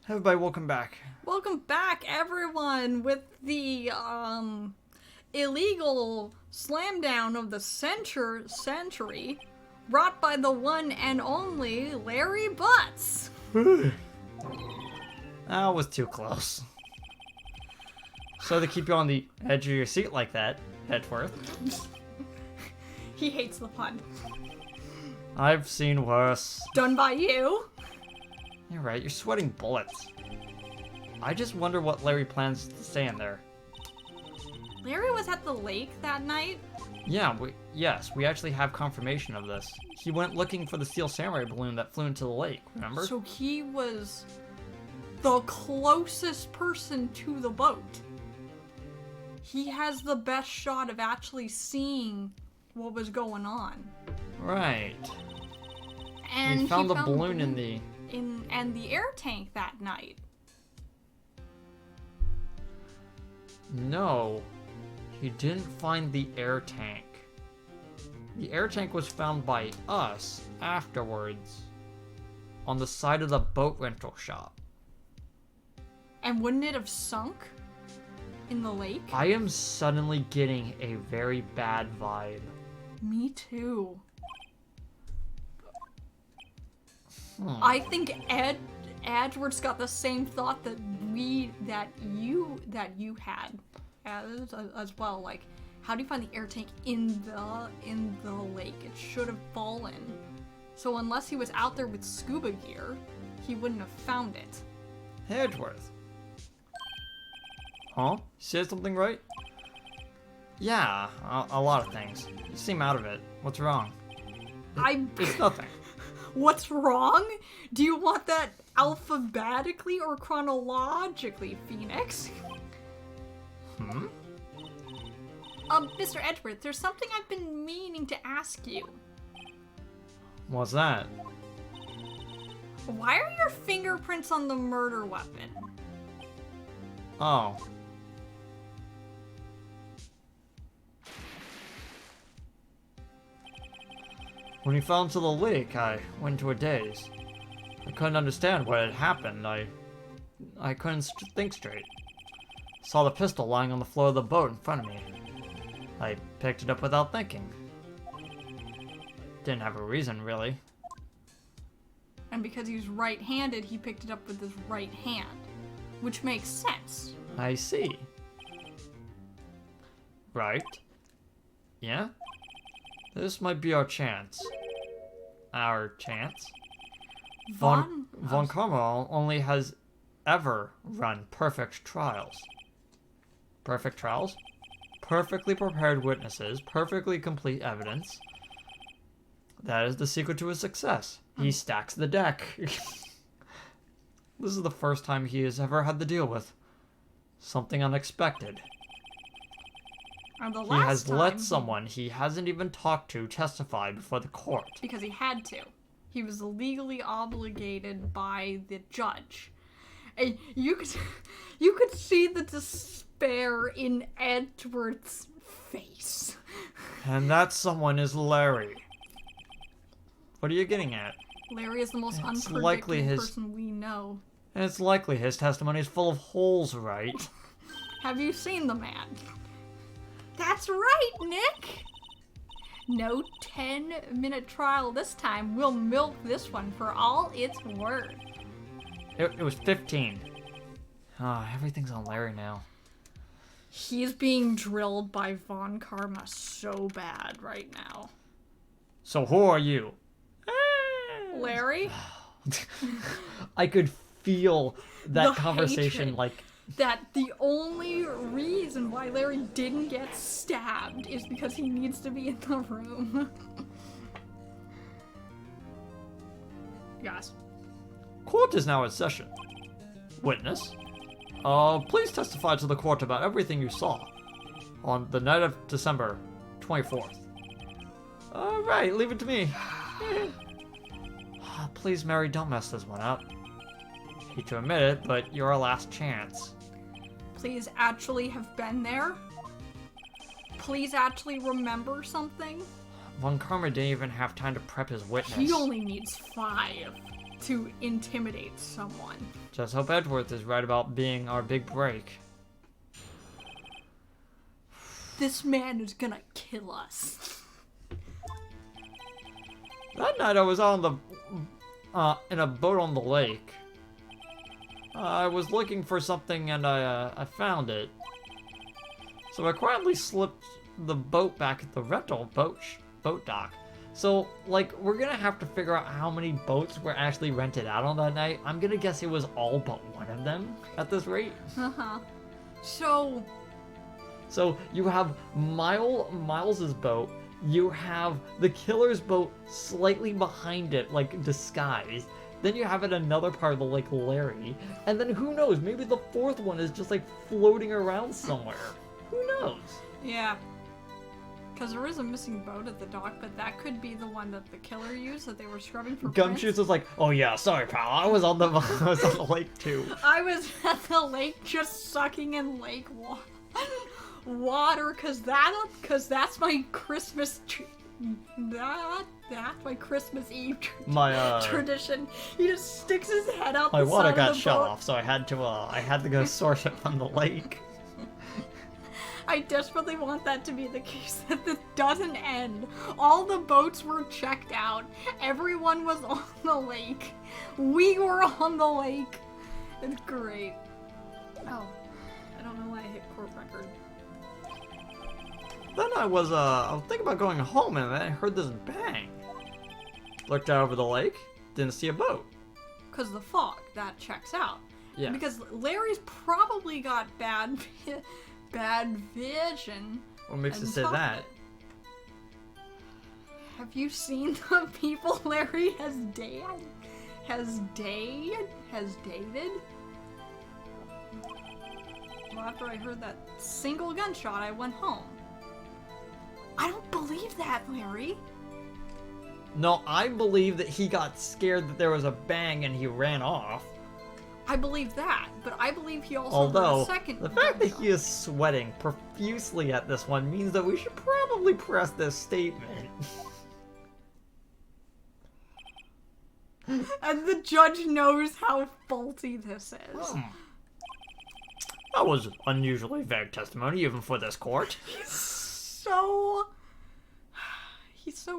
Everybody, welcome back. Welcome back, everyone, with the illegal slam down of the century, brought by the one and only Larry Butts. That was too close. So to keep you on the edge of your seat like that, Edgeworth. He hates the pun. I've seen worse. Done by you. You're right, you're sweating bullets. I just wonder what Larry plans to stay in there. Larry was at the lake that night? Yeah, we actually have confirmation of this. He went looking for the steel samurai balloon that flew into the lake, remember? So he was the closest person to the boat. He has the best shot of actually seeing what was going on. Right. And he found the balloon in the air tank that night. No, he didn't find the air tank. The air tank was found by us afterwards on the side of the boat rental shop. And wouldn't it have sunk in the lake? I am suddenly getting a very bad vibe. Me too. I think Edward's got the same thought that you had as well. Like, how do you find the air tank in the lake? It should have fallen. So unless he was out there with scuba gear, he wouldn't have found it. Edgeworth. Huh? Said something right? Yeah, a lot of things. You seem out of it. What's wrong? It's nothing. What's wrong? Do you want that alphabetically or chronologically, Phoenix? Mr. Edgeworth, there's something I've been meaning to ask you. What's that? Why are your fingerprints on the murder weapon? Oh. When he fell into the lake, I went into a daze. I couldn't understand what had happened. I couldn't think straight. Saw the pistol lying on the floor of the boat in front of me. I picked it up without thinking. Didn't have a reason, really. And because he's right-handed, he picked it up with his right hand. Which makes sense. I see. Right? Yeah? This might be our chance. Our chance? Von Karmel only has ever run perfect trials. Perfect trials? Perfectly prepared witnesses, perfectly complete evidence. That is the secret to his success. He stacks the deck. This is the first time he has ever had to deal with something unexpected. He has let someone he hasn't even talked to testify before the court. Because he had to. He was legally obligated by the judge. And you could see the despair in Edward's face. And that someone is Larry. What are you getting at? Larry is the most unpredictable person we know. And it's likely his testimony is full of holes, right? Have you seen the man? That's right, Nick! No 10-minute trial this time. We'll milk this one for all it's worth. It was 15. Everything's on Larry now. He's being drilled by Von Karma so bad right now. So who are you? Larry? I could feel that conversation hatred. like... That the only reason why Larry didn't get stabbed is because he needs to be in the room. Yes. Court is now in session. Witness, please testify to the court about everything you saw on the night of December 24th. Alright, leave it to me. Please, Mary, don't mess this one up. Hate to admit it, but you're our last chance. Please actually have been there. Please actually remember something. Von Karma didn't even have time to prep his witness. He only needs 5 to intimidate someone. Just hope Edgeworth is right about being our big break. This man is gonna kill us. That night I was on the in a boat on the lake. I was looking for something and I found it. So I quietly slipped the boat back at the rental boat dock. So, like, we're gonna have to figure out how many boats were actually rented out on that night. I'm gonna guess it was all but one of them at this rate. Uh-huh. So you have Miles's boat. You have the killer's boat slightly behind it, like disguised. Then you have it another part of the lake, Larry. And then who knows? Maybe the fourth one is just like floating around somewhere. Who knows? Yeah. Because there is a missing boat at the dock, but that could be the one that the killer used that they were scrubbing for Gumshoes prints. was like, oh yeah, sorry pal, I was on the lake too. I was at the lake just sucking in lake water, cause that's my Christmas that's my Christmas Eve tradition. He just sticks his head out my the water side got of the shut boat. off, so I had to go source it from the lake. I desperately want that to be the case, that this doesn't end. All the boats were checked out. Everyone was on the lake. We were on the lake. It's great. Oh, I don't know why I hit court record. Then I was thinking about going home and then I heard this bang. Looked out over the lake, didn't see a boat. Because the fog, that checks out. Yeah. Because Larry's probably got bad vision. What makes you and say tough. that? Have you seen the people Larry has dated? Well, after I heard that single gunshot, I went home. I don't believe that, Larry. No, I believe that he got scared that there was a bang and he ran off. I believe that, but I believe he also Although, heard a second the fact that gunshot. he is sweating profusely at this one means that we should probably press this statement. And the judge knows how faulty this is. That was unusually vague testimony, even for this court. He's so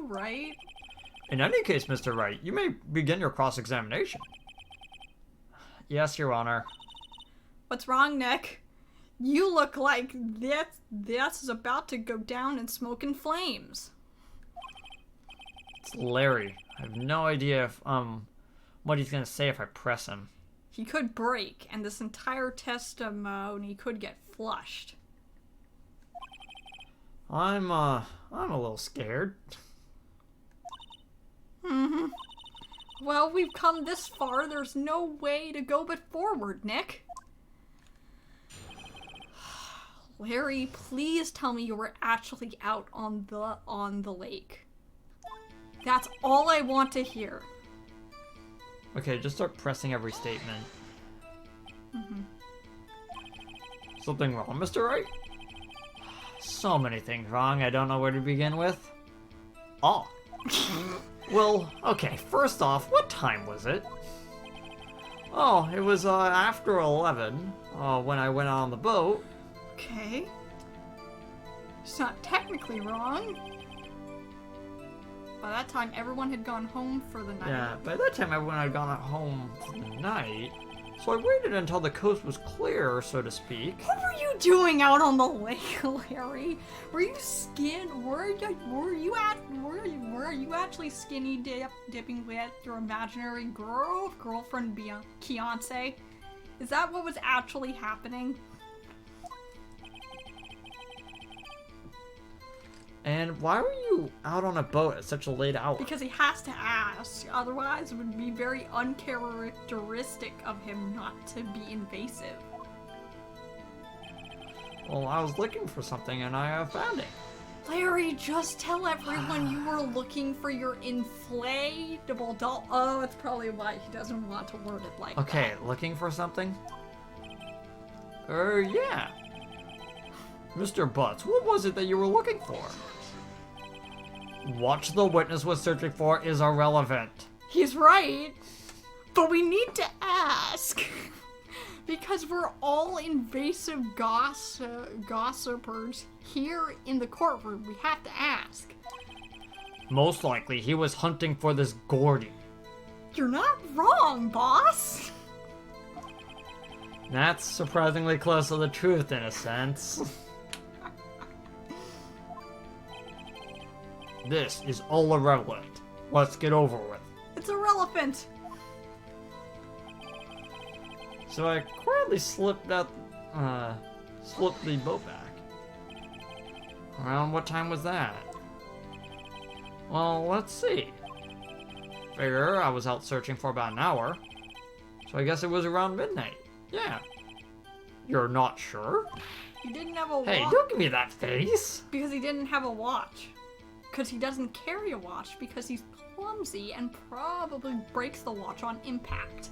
right. In any case, Mr. Wright, you may begin your cross-examination. Yes, Your Honor. What's wrong, Nick? You look like this is about to go down in smoke and flames. It's Larry. I have no idea if, what he's gonna say if I press him. He could break, and this entire testimony could get flushed. I'm a little scared. Mm-hmm. Well, we've come this far. There's no way to go but forward, Nick. Larry, please tell me you were actually out on the lake. That's all I want to hear. Okay, just start pressing every statement. Mm-hmm. Something wrong, Mr. Wright? So many things wrong, I don't know where to begin with. Oh. Well, okay, first off, what time was it? Oh, it was after 11, when I went on the boat. Okay. It's not technically wrong. By that time, everyone had gone home for the night. Yeah, by that time everyone had gone home for the night. So I waited until the coast was clear, so to speak. What were you doing out on the lake, Larry? Were you actually skinny dipping with your imaginary girlfriend, Beyonce? Is that what was actually happening? And why were you out on a boat at such a late hour? Because he has to ask, otherwise it would be very uncharacteristic of him not to be invasive. Well, I was looking for something and I found it. Larry, just tell everyone you were looking for your inflatable doll. Oh, that's probably why he doesn't want to word it like that. Okay, looking for something? Yeah. Mr. Butts, what was it that you were looking for? What the witness was searching for is irrelevant. He's right. But we need to ask. Because we're all invasive gossipers here in the courtroom. We have to ask. Most likely, he was hunting for this Gordy. You're not wrong, boss. That's surprisingly close to the truth, in a sense. This is all irrelevant. Let's get over with. It's irrelevant. So I quietly slipped the boat back. Around what time was that? Well, let's see. Figure I was out searching for about an hour. So I guess it was around midnight. Yeah. You're not sure? He didn't have a watch. Hey, don't give me that face. Because he didn't have a watch. Because he doesn't carry a watch because he's clumsy and probably breaks the watch on impact.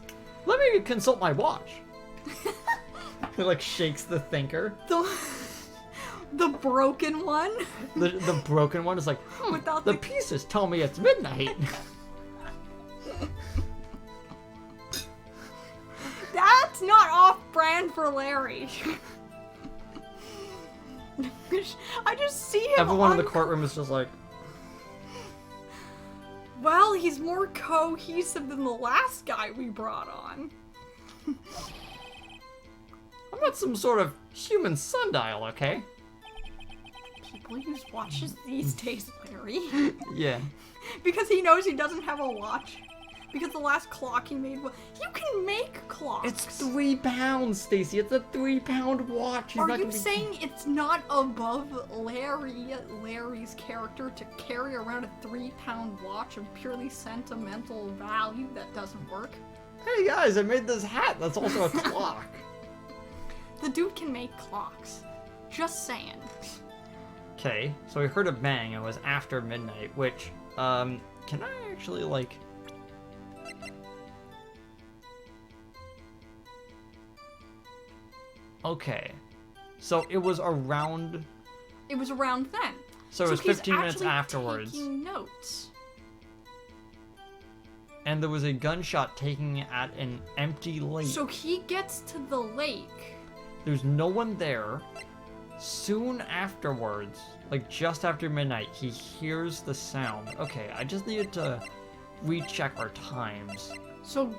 Let me consult my watch. He like shakes the thinker. The broken one? The broken one is like, Without the pieces tell me it's midnight. That's not off-brand for Larry. I just see him. Everyone in the courtroom is just like, well, he's more cohesive than the last guy we brought on. I'm not some sort of human sundial, okay? People use watches these days, Larry. Yeah. Because he knows he doesn't have a watch. Because the last clock he made was... You can make clocks. It's 3 pounds, Stacy. It's a 3-pound watch. He's Are not you gonna be... saying it's not above Larry's character to carry around a 3-pound watch of purely sentimental value that doesn't work? Hey guys, I made this hat. That's also a clock. The dude can make clocks. Just saying. Okay, so we heard a bang. It was after midnight, which, can I actually, like... Okay. So it was around... It was around then. So it was 15 minutes actually afterwards. Taking notes. And there was a gunshot taken at an empty lake. So he gets to the lake. There's no one there. Soon afterwards, like just after midnight, he hears the sound. Okay, I just needed to recheck our times. So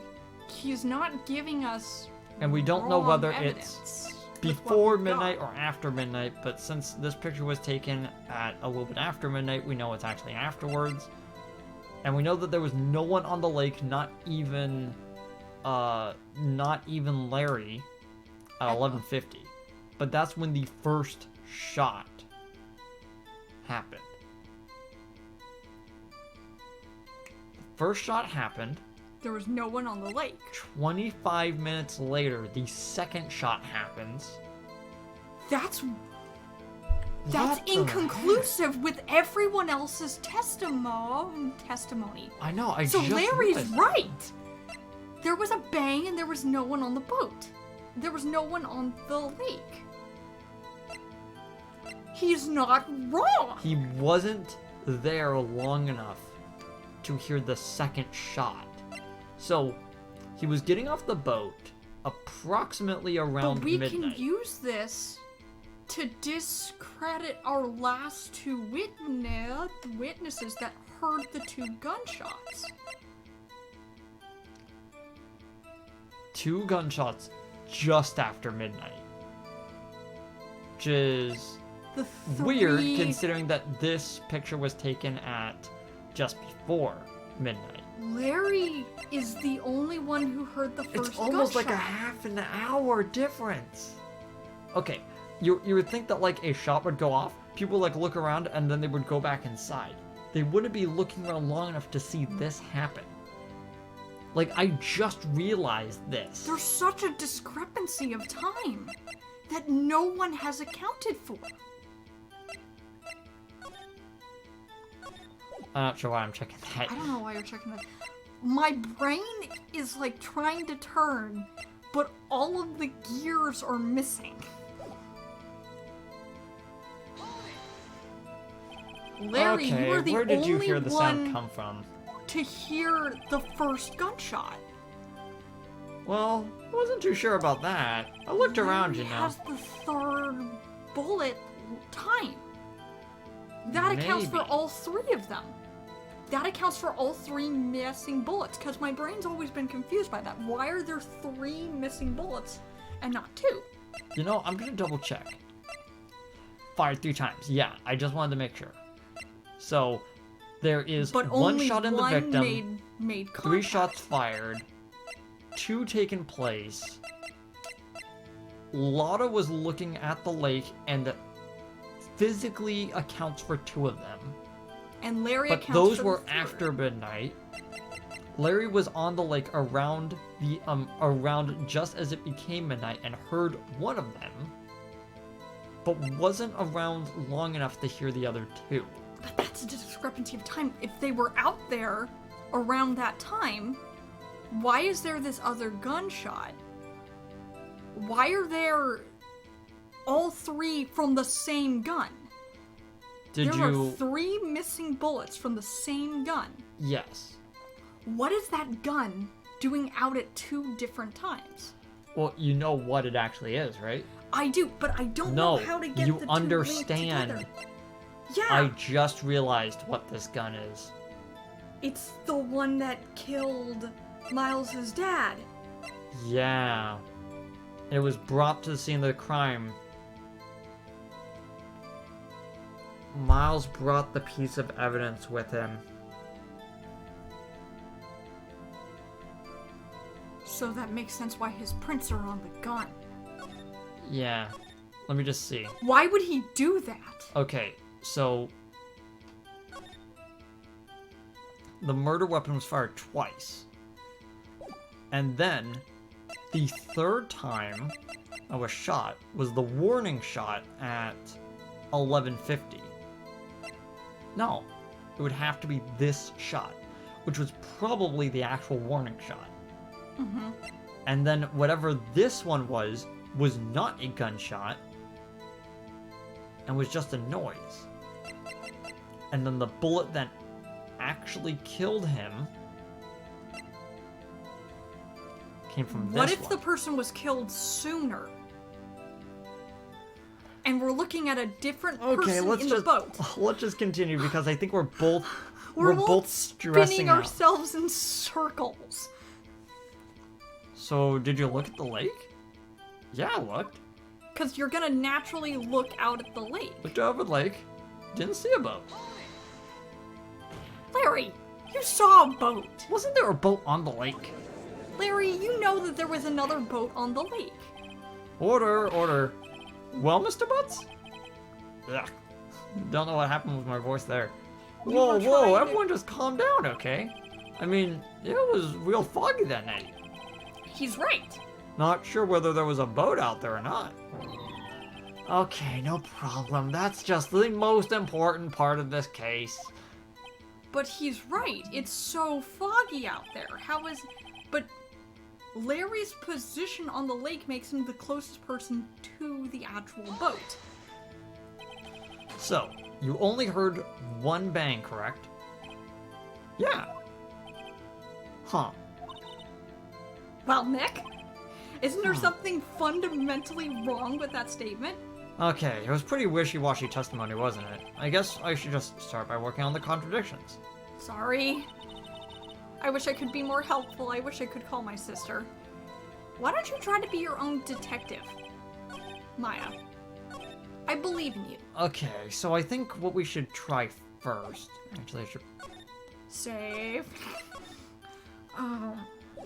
he's not giving us And we don't know whether evidence it's with what before we've midnight got. or after midnight, but since this picture was taken at a little bit after midnight, we know it's actually afterwards. And we know that there was no one on the lake, not even Larry at 11:50. But that's when the first shot happened. The first shot happened. There was no one on the lake. 25 minutes later, the second shot happens. That's What the inconclusive with everyone else's testimony. I know, So just Larry's realized. right. There was a bang and there was no one on the boat. There was no one on the lake. He's not wrong. He wasn't there long enough to hear the second shot. So, he was getting off the boat approximately around But we midnight. can use this to discredit our last two witnesses that heard the two gunshots. 2 gunshots just after midnight. Which is The weird three- considering that this picture was taken at just before midnight. Larry is the only one who heard the first It's almost like a gunshot. half an hour difference. Okay, you would think that like a shot would go off, people like look around and then they would go back inside. They wouldn't be looking around long enough to see this happen. Like, I just realized this. There's such a discrepancy of time that no one has accounted for. I'm not sure why I'm checking that. I don't know why you're checking that. My brain is like trying to turn, but all of the gears are missing. Larry, Okay, you were the where did you only hear the one sound come from? to hear the first gunshot. Well, I wasn't too sure about that. I looked around, you Larry know. has the third bullet time. That accounts for Maybe. all three of them. That accounts for all three missing bullets, because my brain's always been confused by that. Why are there 3 missing bullets and not 2? You know, I'm gonna double check. Fired 3 times. Yeah, I just wanted to make sure. So, there is But one only shot in the one victim, made 3 contact. shots fired, 2 taken place. Lotta was looking at the lake and physically accounts for 2 of them. And Larry But accounts those for were the third. after midnight. Larry was on the lake around just as it became midnight and heard one of them, but wasn't around long enough to hear the other 2. But that's a discrepancy of time. If they were out there around that time, why is there this other gunshot? Why are there all 3 from the same gun? Did There you? are 3 missing bullets from the same gun. Yes. What is that gun doing out at 2 different times? Well, you know what it actually is, right? I do, but I don't No, know how to get you the 2 understand. linked together. Yeah, I just realized what this gun is. it's the one that killed Miles's dad. Yeah. It was brought to the scene of the crime. Miles brought the piece of evidence with him. So that makes sense why his prints are on the gun. Yeah. Let me just see. Why would he do that? Okay, so the murder weapon was fired twice. And then the third time I was shot was the warning shot at 11:50. No, it would have to be this shot, which was probably the actual warning shot. Mm-hmm. And then whatever this one was not a gunshot and was just a noise. And then the bullet that actually killed him came from this What if one. the person was killed sooner? And we're looking at a different person in the boat. let's just continue because I think we're both We're both stressing spinning out. ourselves in circles. So, did you look at the lake? Yeah, I looked. Because you're gonna naturally look out at the lake. Looked over the lake. Didn't see a boat. Larry, you saw a boat. Wasn't there a boat on the lake? Larry, you know that there was another boat on the lake. Order, order. Well, Mr. Butts? Ugh. Don't know what happened with my voice there. You Whoa, were whoa, trying to- everyone just calm down, okay? I mean, it was real foggy that night. He's right. Not sure whether there was a boat out there or not. Okay, no problem. That's just the most important part of this case. But he's right. It's so foggy out there. How is... But Larry's position on the lake makes him the closest person to the actual boat. So, you only heard one bang, correct? Yeah. Huh. Well, Nick, isn't there something fundamentally wrong with that statement? Okay, it was pretty wishy-washy testimony, wasn't it? I guess I should just start by working on the contradictions. Sorry. I wish I could be more helpful. I wish I could call my sister. Why don't you try to be your own detective? Maya. I believe in you. Okay, so I think what we should try first... Actually, I should... Save.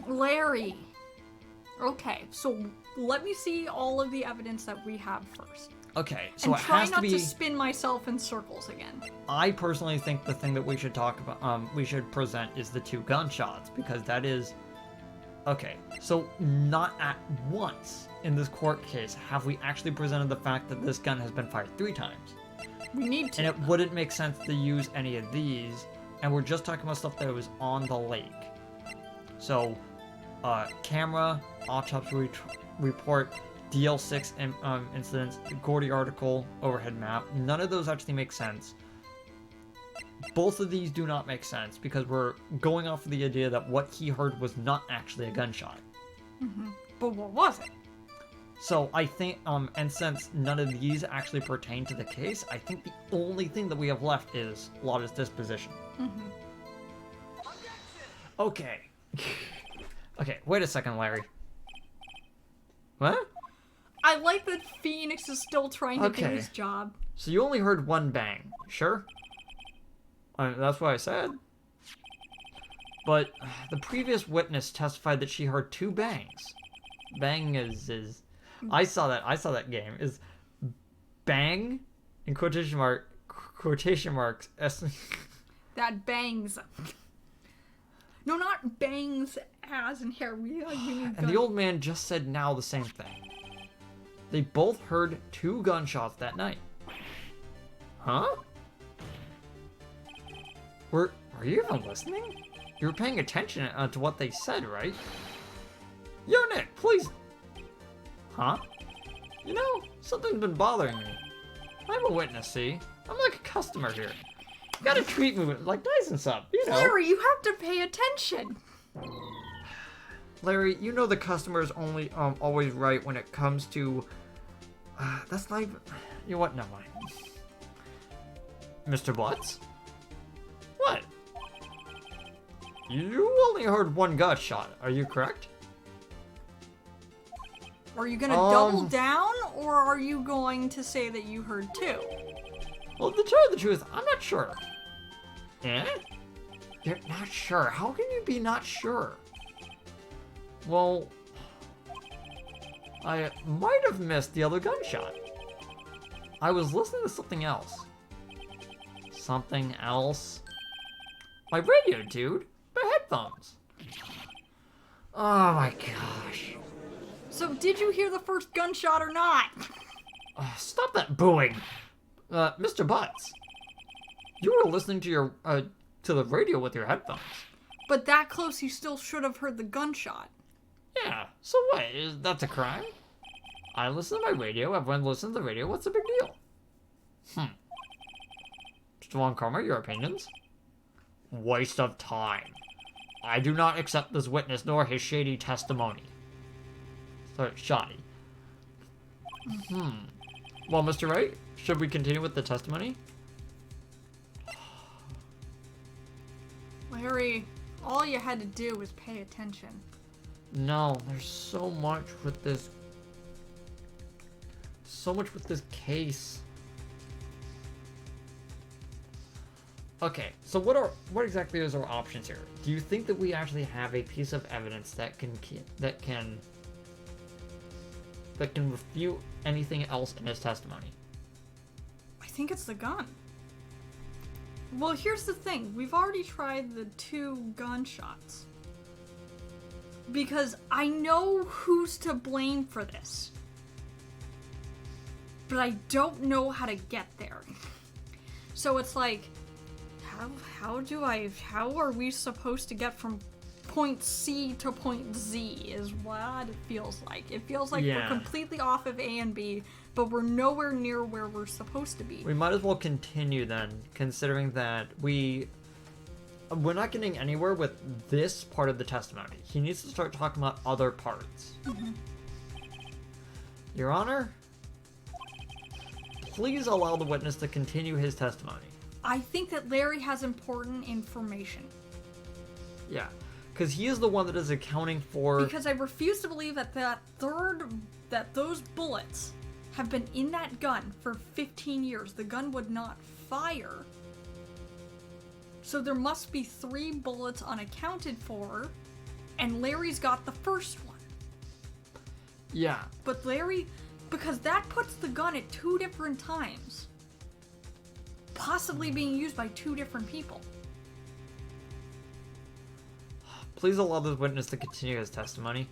Larry. Okay, so let me see all of the evidence that we have first. Okay, so And it try has not to be... spin myself in circles again. I personally think the thing that we should talk about, we should present is the 2 gunshots, because that is... Okay, so not at once in this court case have we actually presented the fact that this gun has been fired 3 times. We need to. And it wouldn't make sense to use any of these, and we're just talking about stuff that was on the lake. So, camera, autopsy report, DL6 incidents, Gordy article, overhead map, none of those actually make sense. Both of these do not make sense because we're going off of the idea that what he heard was not actually a gunshot. But what was it? So I think, and since none of these actually pertain to the case, I think the only thing that we have left is Lotta's disposition. Okay. Okay, wait a second, Larry. What? I like that Phoenix is still trying to do Okay. his job. So you only heard one bang, sure? That's what I said. But the previous witness testified that she heard 2 bangs. Bang is I saw that game is bang in quotation marks S. That bangs. No, not bangs as in hair. We need And the old man just said now the same thing. They both heard 2 gunshots that night. Huh? Were you even listening? You were paying attention to what they said, right? Yo, Nick, please. Huh? You know, something's been bothering me. I'm a witness, see? I'm like a customer here. You gotta treat me like nice and stuff, you know. Larry, you have to pay attention. Larry, you know the customer's only always right when it comes to. That's not even. You know what? Never mind. Mr. Butts? What? You only heard 1 gunshot. Are you correct? Are you gonna double down, or are you going to say that you heard 2? Well, to tell you the truth, I'm not sure. Eh? You're not sure? How can you be not sure? Well, I might have missed the other gunshot. I was listening to something else. Something else? My radio, dude. My headphones. Oh my gosh. So did you hear the first gunshot or not? Stop that booing. Mr. Butts. You were listening to your, to the radio with your headphones. But that close, you still should have heard the gunshot. Yeah, so what? That's a crime? I listen to my radio, everyone listens to the radio, what's the big deal? Mr. Von Karma, your opinions? Waste of time. I do not accept this witness nor his shady testimony. Sorry, shoddy. Well, Mr. Wright, should we continue with the testimony? Larry, all you had to do was pay attention. No, there's so much with this. So much with this case. Okay, so what exactly is our options here? Do you think that we actually have a piece of evidence that can refute anything else in his testimony? I think it's the gun. Well, here's the thing. We've already tried the 2 gunshots. Because I know who's to blame for this. But I don't know how to get there. So it's like, how are we supposed to get from point C to point Z is what it feels like. It feels like we're completely off of A and B, but we're nowhere near where we're supposed to be. We might as well continue then, considering that we're not getting anywhere with this part of the testimony. He needs to start talking about other parts. Your Honor, please allow the witness to continue his testimony. I think that Larry has important information. Yeah, because he is the one that is accounting for... Because I refuse to believe that those bullets have been in that gun for 15 years. The gun would not fire. So there must be 3 bullets unaccounted for, and Larry's got the first one. Yeah. But Larry, because that puts the gun at 2 different times. Possibly being used by 2 different people. Please allow this witness to continue his testimony.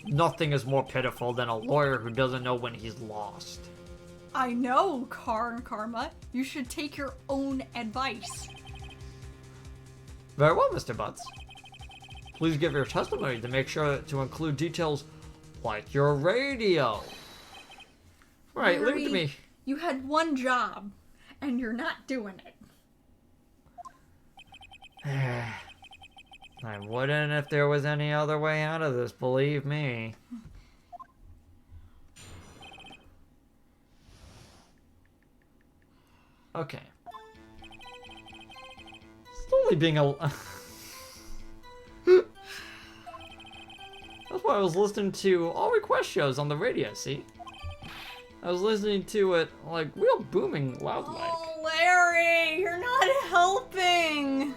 Nothing is more pitiful than a lawyer who doesn't know when he's lost. I know, Karma. You should take your own advice. Very well, Mr. Butts. Please give your testimony to make sure to include details like your radio. Right, leave it to me. You had one job, and you're not doing it. I wouldn't if there was any other way out of this, believe me. Okay. Slowly being a... That's why I was listening to all request shows on the radio, see? I was listening to it, like, real booming loud like. Oh, Larry, you're not helping.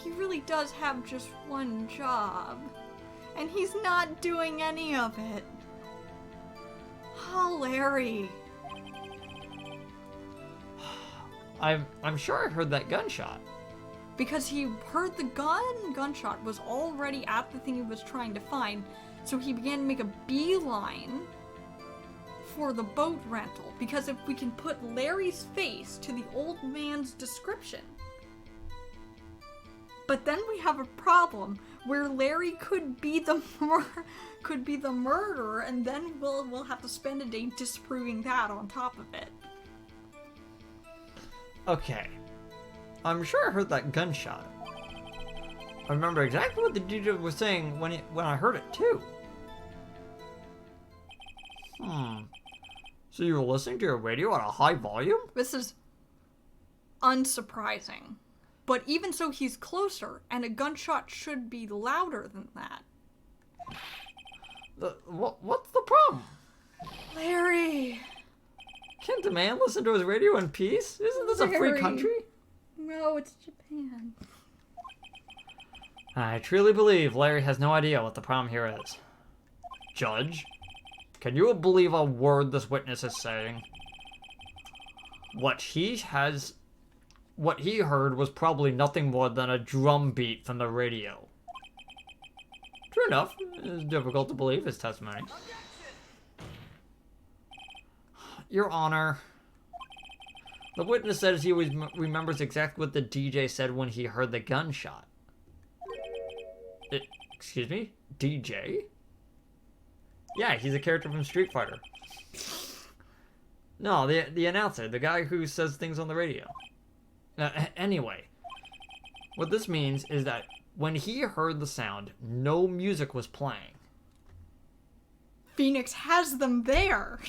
He really does have just one job. And he's not doing any of it. Oh, Larry. I'm sure I heard that gunshot. Because he heard the gunshot was already at the thing he was trying to find, so he began to make a beeline for the boat rental. Because if we can put Larry's face to the old man's description. But then we have a problem where Larry could be the murderer, and then we'll have to spend a day disproving that on top of it. Okay. I'm sure I heard that gunshot. I remember exactly what the DJ was saying when I heard it too. So you were listening to your radio at a high volume? This is unsurprising. But even so, he's closer, and a gunshot should be louder than that. What's the problem? Larry! Can't a man listen to his radio in peace? Isn't this a free Larry. country? No, it's Japan. I truly believe Larry has no idea what the problem here is. Judge, can you believe a word this witness is saying? What he heard was probably nothing more than a drum beat from the radio. True enough, it is difficult to believe his testimony. Your Honor, the witness says he always remembers exactly what the DJ said when he heard the gunshot. Excuse me? DJ? Yeah, he's a character from Street Fighter. No, the announcer, the guy who says things on the radio. Anyway, what this means is that when he heard the sound, no music was playing. Phoenix has them there.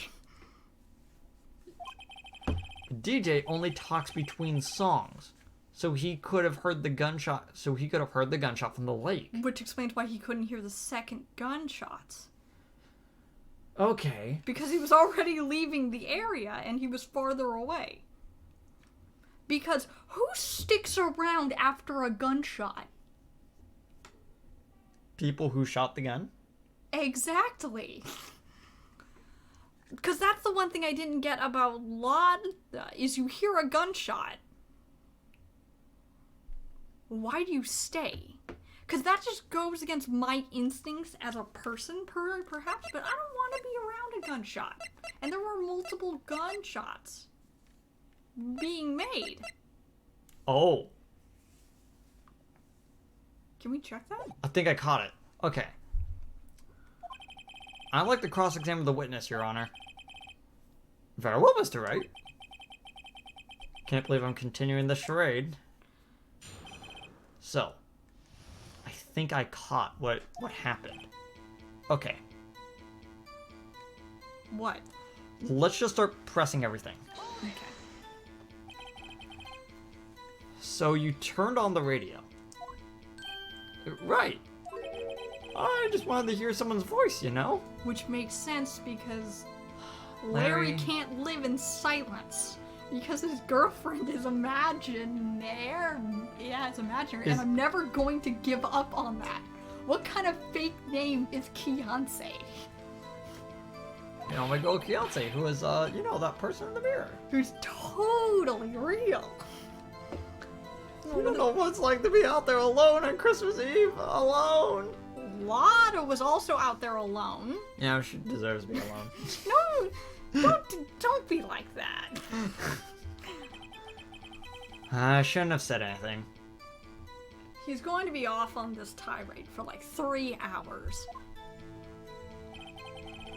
DJ only talks between songs, so he could have heard the gunshot. From the lake. Which explains why he couldn't hear the second gunshots. Okay. Because he was already leaving the area and he was farther away. Because who sticks around after a gunshot? People who shot the gun? Exactly. Because that's the one thing I didn't get about Lod, is you hear a gunshot. Why do you stay? Because that just goes against my instincts as a person, perhaps, but I don't want to be around a gunshot. And there were multiple gunshots being made. Oh. Can we check that? I think I caught it. Okay. I'd like to cross-examine the witness, Your Honor. Very well, Mr. Wright. Can't believe I'm continuing the charade. So, I think I caught what happened. Okay. What? Let's just start pressing everything. Okay. So you turned on the radio. Right. I just wanted to hear someone's voice, you know? Which makes sense because Larry Larry can't live in silence. Because his girlfriend is imaginary. Yeah, it's imaginary. And I'm never going to give up on that. What kind of fake name is Beyonce? You know, my girl Beyonce, who is, that person in the mirror. Who's totally real. You don't know what it's like to be out there alone on Christmas Eve. Alone. Lada was also out there alone. Yeah, she deserves to be alone. No, don't be like that. I shouldn't have said anything. He's going to be off on this tirade for like 3 hours.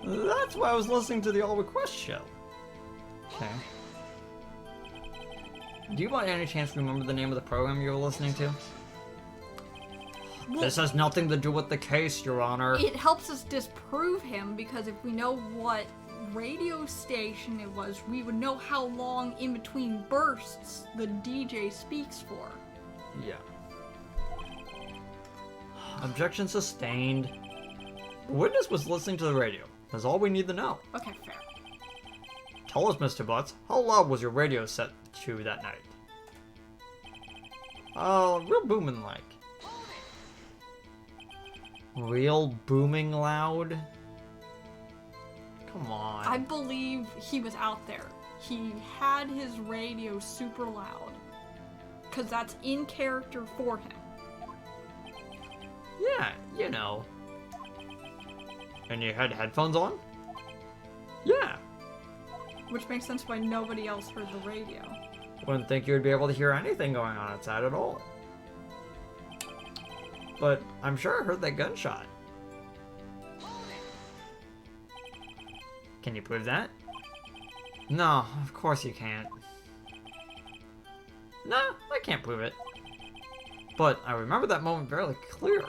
That's why I was listening to the All Request show. Okay. Do you by any chance remember the name of the program you were listening to? This has nothing to do with the case, Your Honor. It helps us disprove him, because if we know what radio station it was, we would know how long in between bursts the DJ speaks for. Yeah. Objection sustained. The witness was listening to the radio. That's all we need to know. Okay, fair. Tell us, Mr. Butts, how loud was your radio set to that night? Real booming like. Real booming loud? Come on. I believe he was out there. He had his radio super loud. Because that's in character for him. Yeah, you know. And you had headphones on? Yeah. Which makes sense why nobody else heard the radio. Wouldn't think you would be able to hear anything going on outside at all. But I'm sure I heard that gunshot. Can you prove that? No, of course you can't. No, I can't prove it. But I remember that moment very clear.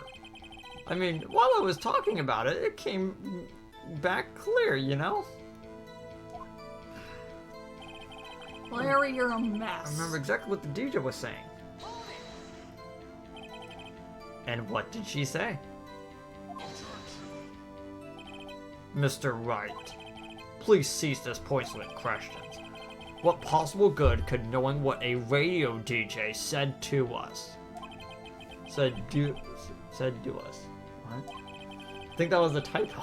I mean, while I was talking about it, it came back clear, you know? Larry, you're a mess. I remember exactly what the DJ was saying. And what did she say? Mr. Wright, please cease this pointless questions. What possible good could knowing what a radio DJ said to us? Said to us. What? I think that was a typo.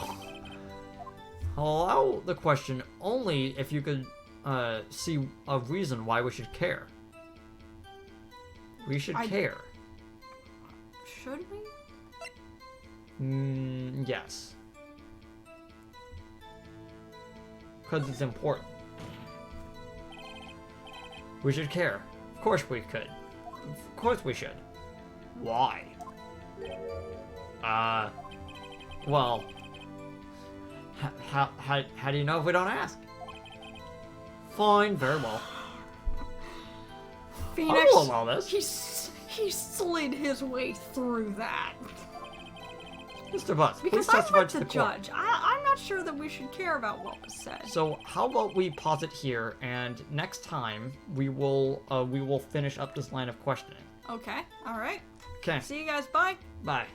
I'll allow the question only if you could see a reason why we should care. We should care. Should we? Yes. Because it's important. We should care. Of course we could. Of course we should. Why? Well, how do you know if we don't ask? Fine, very well. Phoenix, I will allow this. He slid his way through that. Mr. Butts, Because please I'm testify not to the the court. judge. I'm not sure that we should care about what was said. So how about we pause it here, and next time we will finish up this line of questioning. Okay, alright. Okay. See you guys, bye. Bye.